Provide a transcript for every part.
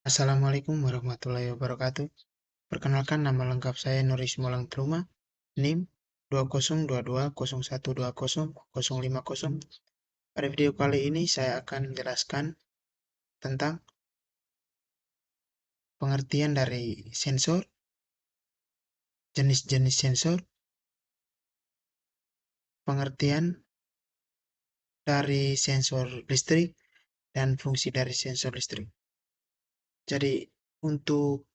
Assalamualaikum warahmatullahi wabarakatuh. Perkenalkan, nama lengkap saya Nuri Simolang Truma, NIM 202201200050. Pada video kali ini saya akan menjelaskan tentang pengertian dari sensor, jenis-jenis sensor, pengertian dari sensor listrik, dan fungsi dari sensor listrik. Jadi, untuk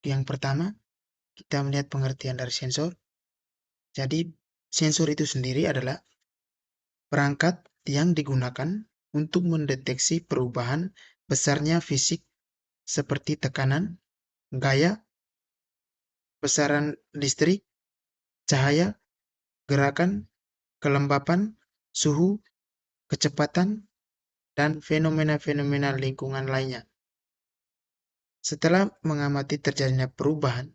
yang pertama, kita melihat pengertian dari sensor. Jadi, sensor itu sendiri adalah perangkat yang digunakan untuk mendeteksi perubahan besarnya fisik seperti tekanan, gaya, besaran listrik, cahaya, gerakan, kelembapan, suhu, kecepatan, dan fenomena-fenomena lingkungan lainnya. Setelah mengamati terjadinya perubahan,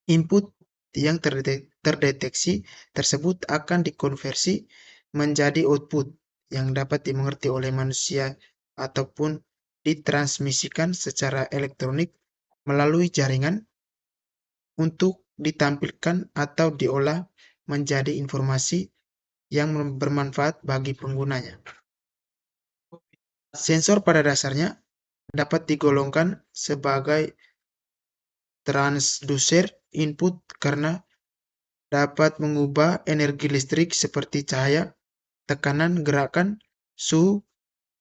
input yang terdeteksi tersebut akan dikonversi menjadi output yang dapat dimengerti oleh manusia ataupun ditransmisikan secara elektronik melalui jaringan untuk ditampilkan atau diolah menjadi informasi yang bermanfaat bagi penggunanya. Sensor pada dasarnya dapat digolongkan sebagai transducer input karena dapat mengubah energi listrik seperti cahaya, tekanan, gerakan, suhu,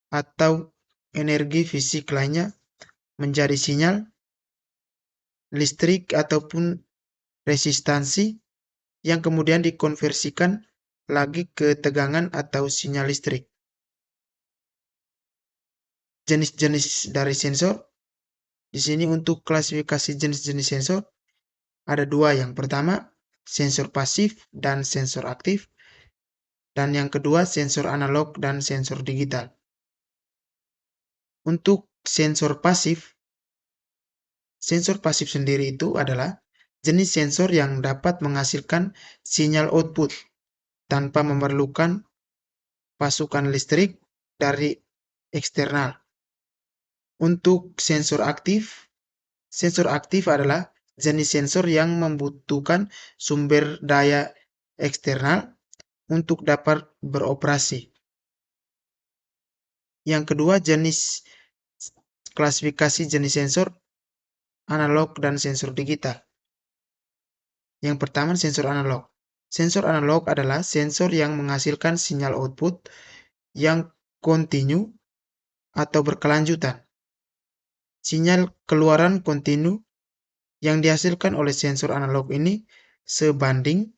atau energi fisik lainnya menjadi sinyal listrik ataupun resistansi yang kemudian dikonversikan lagi ke tegangan atau sinyal listrik. Jenis-jenis dari sensor, di sini untuk klasifikasi jenis-jenis sensor, ada dua. Yang pertama, sensor pasif dan sensor aktif. Dan yang kedua, sensor analog dan sensor digital. Untuk sensor pasif sendiri itu adalah jenis sensor yang dapat menghasilkan sinyal output tanpa memerlukan pasukan listrik dari eksternal. Untuk sensor aktif adalah jenis sensor yang membutuhkan sumber daya eksternal untuk dapat beroperasi. Yang kedua, klasifikasi jenis sensor analog dan sensor digital. Yang pertama, sensor analog. Sensor analog adalah sensor yang menghasilkan sinyal output yang kontinu atau berkelanjutan. Sinyal keluaran kontinu yang dihasilkan oleh sensor analog ini sebanding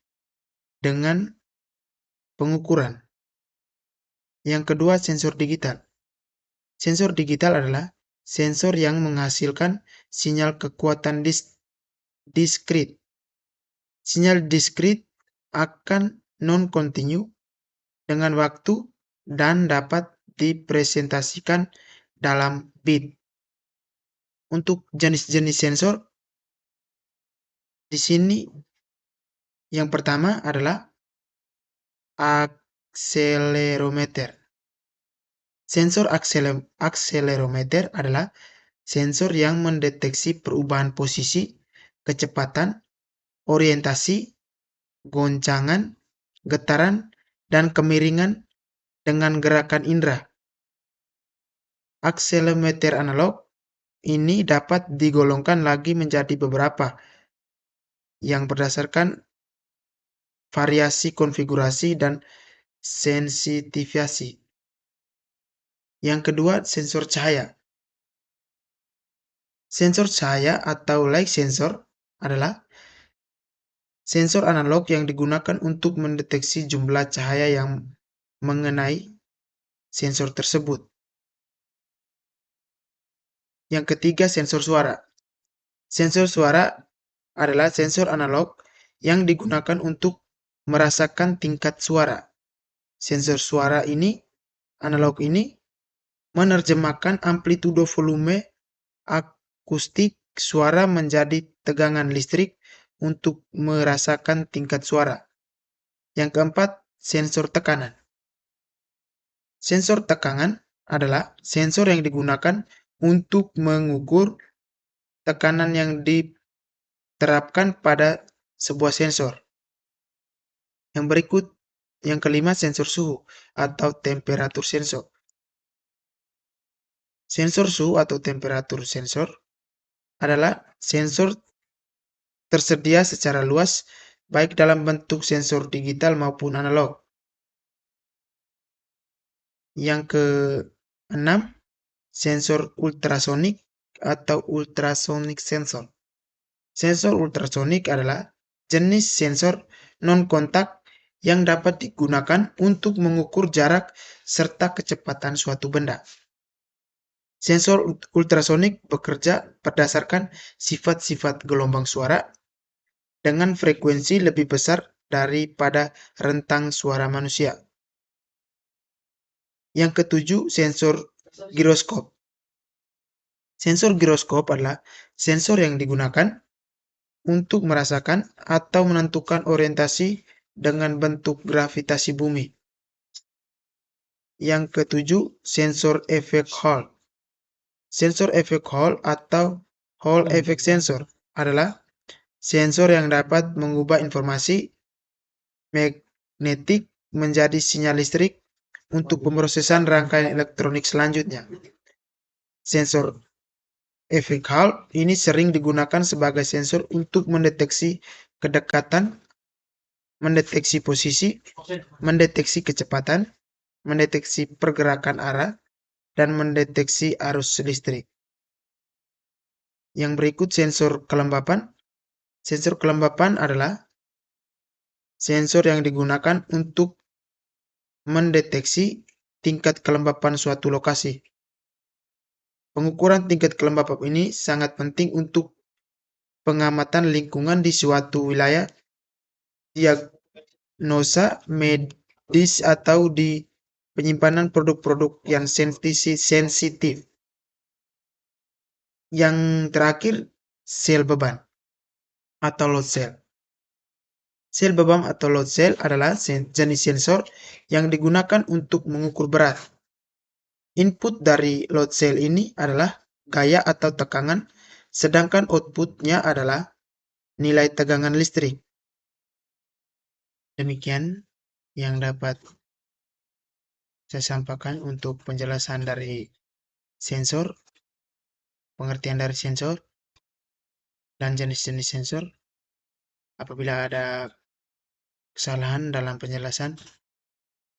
dengan pengukuran. Yang kedua, sensor digital. Sensor digital adalah sensor yang menghasilkan sinyal kekuatan diskrit. Sinyal diskrit akan non-kontinu dengan waktu dan dapat dipresentasikan dalam bit. Untuk jenis-jenis sensor, di sini yang pertama adalah akselerometer. Sensor akselerometer adalah sensor yang mendeteksi perubahan posisi, kecepatan, orientasi, goncangan, getaran, dan kemiringan dengan gerakan indera. Akselerometer analog ini dapat digolongkan lagi menjadi beberapa yang berdasarkan variasi konfigurasi dan sensitivasi. Yang kedua, sensor cahaya. Sensor cahaya atau light sensor adalah sensor analog yang digunakan untuk mendeteksi jumlah cahaya yang mengenai sensor tersebut. Yang ketiga, sensor suara. Sensor suara adalah sensor analog yang digunakan untuk merasakan tingkat suara. Sensor suara analog ini, menerjemahkan amplitudo volume akustik suara menjadi tegangan listrik untuk merasakan tingkat suara. Yang keempat, sensor tekanan. Sensor tekanan adalah sensor yang digunakan untuk mengukur tekanan yang diterapkan pada sebuah sensor. Yang berikut, yang kelima, sensor suhu atau temperatur sensor. Sensor suhu atau temperatur sensor adalah sensor tersedia secara luas baik dalam bentuk sensor digital maupun analog. Yang keenam, sensor ultrasonik atau ultrasonic sensor. Sensor ultrasonik adalah jenis sensor non-kontak yang dapat digunakan untuk mengukur jarak serta kecepatan suatu benda. Sensor ultrasonik bekerja berdasarkan sifat-sifat gelombang suara dengan frekuensi lebih besar daripada rentang suara manusia. Yang ketujuh, sensor giroskop. Sensor giroskop adalah sensor yang digunakan untuk merasakan atau menentukan orientasi dengan bentuk gravitasi bumi. Yang ketujuh, sensor efek Hall. Sensor efek Hall atau Hall effect sensor adalah sensor yang dapat mengubah informasi magnetik menjadi sinyal listrik untuk pemrosesan rangkaian elektronik selanjutnya. Sensor efek Hall ini sering digunakan sebagai sensor untuk mendeteksi kedekatan, mendeteksi posisi, mendeteksi kecepatan, mendeteksi pergerakan arah, dan mendeteksi arus listrik. Yang berikut, sensor kelembapan. Sensor kelembapan adalah sensor yang digunakan untuk mendeteksi tingkat kelembapan suatu lokasi. Pengukuran tingkat kelembapan ini sangat penting untuk pengamatan lingkungan di suatu wilayah, diagnosa medis, atau di penyimpanan produk-produk yang sensitif. Yang terakhir, sel beban atau load cell. Sel beban atau load cell adalah jenis sensor yang digunakan untuk mengukur berat. Input dari load cell ini adalah gaya atau tekanan, sedangkan outputnya adalah nilai tegangan listrik. Demikian yang dapat saya sampaikan untuk penjelasan dari sensor, pengertian dari sensor, dan jenis-jenis sensor. Apabila ada kesalahan dalam penjelasan,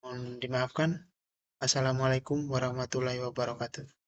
mohon dimaafkan. Assalamualaikum warahmatullahi wabarakatuh.